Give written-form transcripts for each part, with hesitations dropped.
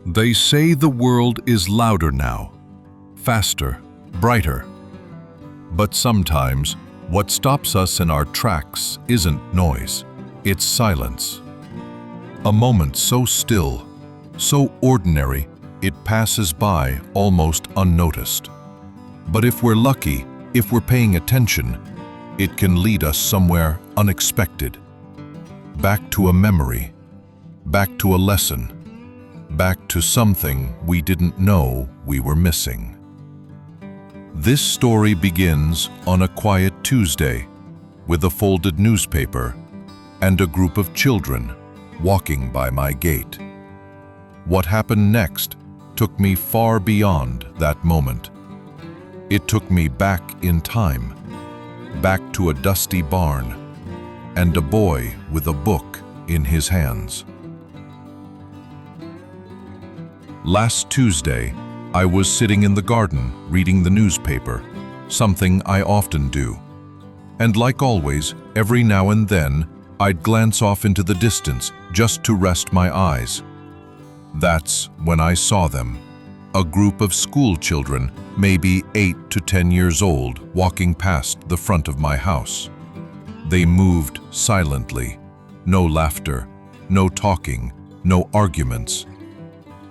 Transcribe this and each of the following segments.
They say the world is louder now, faster, brighter. But sometimes, what stops us in our tracks isn't noise, it's silence. A moment so still, so ordinary, it passes by almost unnoticed. But if we're lucky, if we're paying attention, it can lead us somewhere unexpected. Back to a memory, back to a lesson, back to something we didn't know we were missing. This story begins on a quiet Tuesday with a folded newspaper and a group of children walking by my gate. What happened next took me far beyond that moment. It took me back in time, back to a dusty barn and a boy with a book in his hands. Last Tuesday, I was sitting in the garden reading the newspaper, something I often do. And like always, every now and then, I'd glance off into the distance just to rest my eyes. That's when I saw them, a group of school children, maybe 8 to 10 years old, walking past the front of my house. They moved silently, no laughter, no talking, no arguments.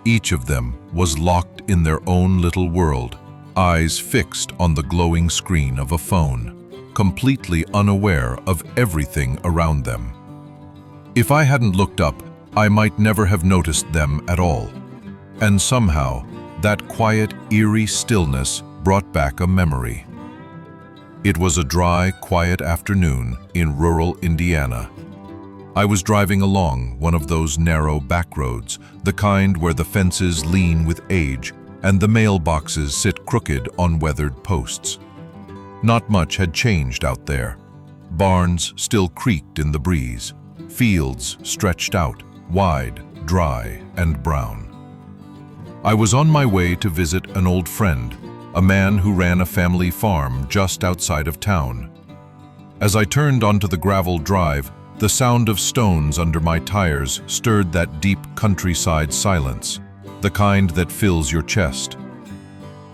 Each of them was locked in their own little world, eyes fixed on the glowing screen of a phone, completely unaware of everything around them. If I hadn't looked up, I might never have noticed them at all. And somehow, that quiet, eerie stillness brought back a memory. It was a dry, quiet afternoon in rural Indiana. I was driving along one of those narrow back roads, the kind where the fences lean with age and the mailboxes sit crooked on weathered posts. Not much had changed out there. Barns still creaked in the breeze. Fields stretched out, wide, dry, and brown. I was on my way to visit an old friend, a man who ran a family farm just outside of town. As I turned onto the gravel drive, the sound of stones under my tires stirred that deep countryside silence, the kind that fills your chest.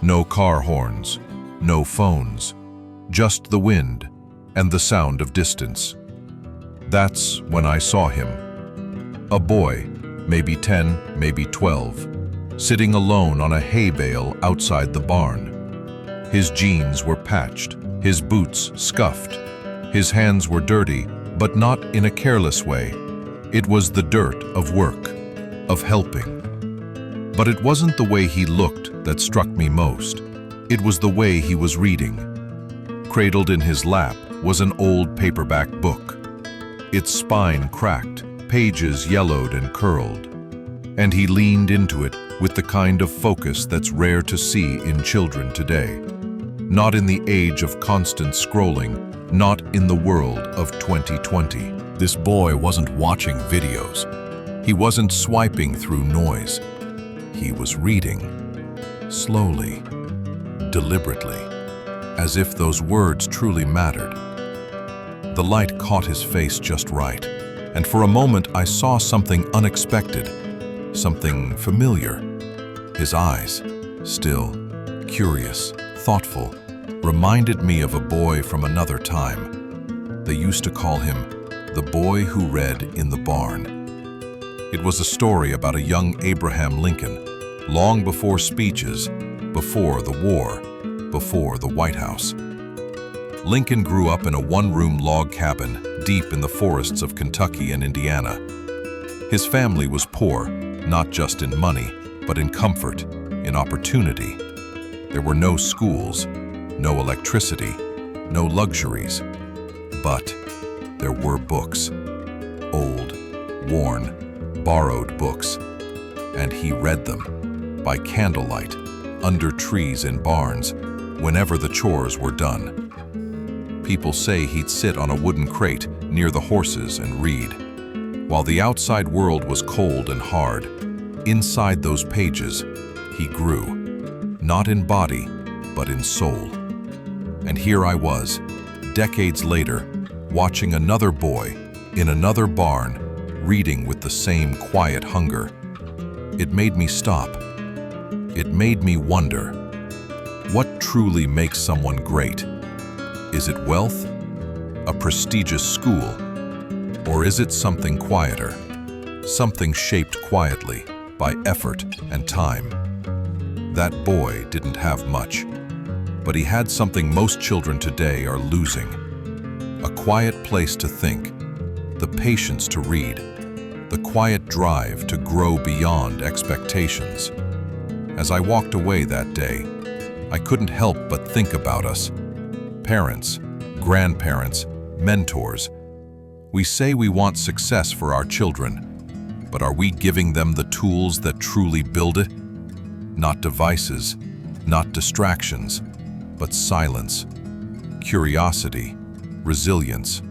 No car horns, no phones, just the wind and the sound of distance. That's when I saw him. A boy, maybe 10, maybe 12, sitting alone on a hay bale outside the barn. His jeans were patched, his boots scuffed, his hands were dirty, but not in a careless way. It was the dirt of work, of helping. But it wasn't the way he looked that struck me most. It was the way he was reading. Cradled in his lap was an old paperback book. Its spine cracked, pages yellowed and curled. And he leaned into it with the kind of focus that's rare to see in children today. Not in the age of constant scrolling, not in the world of 2020. This boy wasn't watching videos. He wasn't swiping through noise. He was reading, slowly, deliberately, as if those words truly mattered. The light caught his face just right, and for a moment I saw something unexpected, something familiar. His eyes, still, curious, thoughtful, reminded me of a boy from another time. They used to call him the boy who read in the barn. It was a story about a young Abraham Lincoln, long before speeches, before the war, before the White House. Lincoln grew up in a one-room log cabin deep in the forests of Kentucky and Indiana. His family was poor, not just in money, but in comfort, in opportunity. There were no schools, no electricity, no luxuries. But there were books. Old, worn, borrowed books. And he read them, by candlelight, under trees in barns, whenever the chores were done. People say he'd sit on a wooden crate near the horses and read. While the outside world was cold and hard, inside those pages, he grew, not in body, but in soul. And here I was, decades later, watching another boy in another barn, reading with the same quiet hunger. It made me stop. It made me wonder, what truly makes someone great? Is it wealth? A prestigious school? Or is it something quieter? Something shaped quietly by effort and time? That boy didn't have much, but he had something most children today are losing. A quiet place to think, the patience to read, the quiet drive to grow beyond expectations. As I walked away that day, I couldn't help but think about us. Parents, grandparents, mentors. We say we want success for our children, but are we giving them the tools that truly build it? Not devices, not distractions, but silence, curiosity, resilience.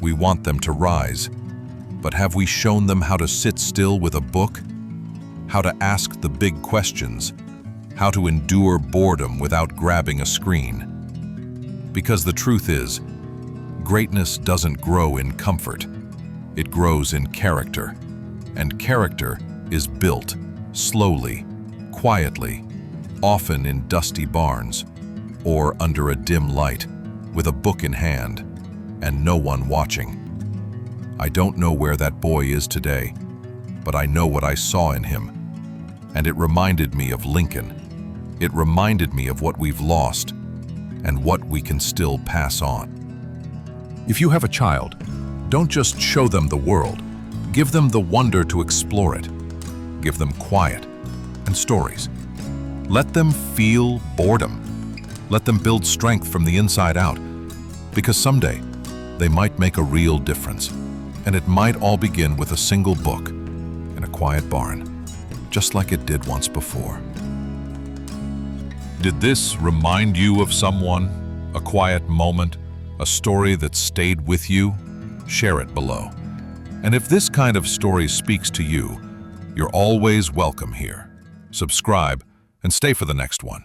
We want them to rise, but have we shown them how to sit still with a book? How to ask the big questions? How to endure boredom without grabbing a screen? Because the truth is, greatness doesn't grow in comfort. It grows in character, and character is built slowly, quietly, often in dusty barns, or under a dim light, with a book in hand, and no one watching. I don't know where that boy is today, but I know what I saw in him, and it reminded me of Lincoln. It reminded me of what we've lost, and what we can still pass on. If you have a child, don't just show them the world. Give them the wonder to explore it. Give them quiet and stories. Let them feel boredom. Let them build strength from the inside out, because someday they might make a real difference, and it might all begin with a single book in a quiet barn, just like it did once before. Did this remind you of someone, a quiet moment, a story that stayed with you? Share it below. And if this kind of story speaks to you, you're always welcome here. Subscribe and stay for the next one.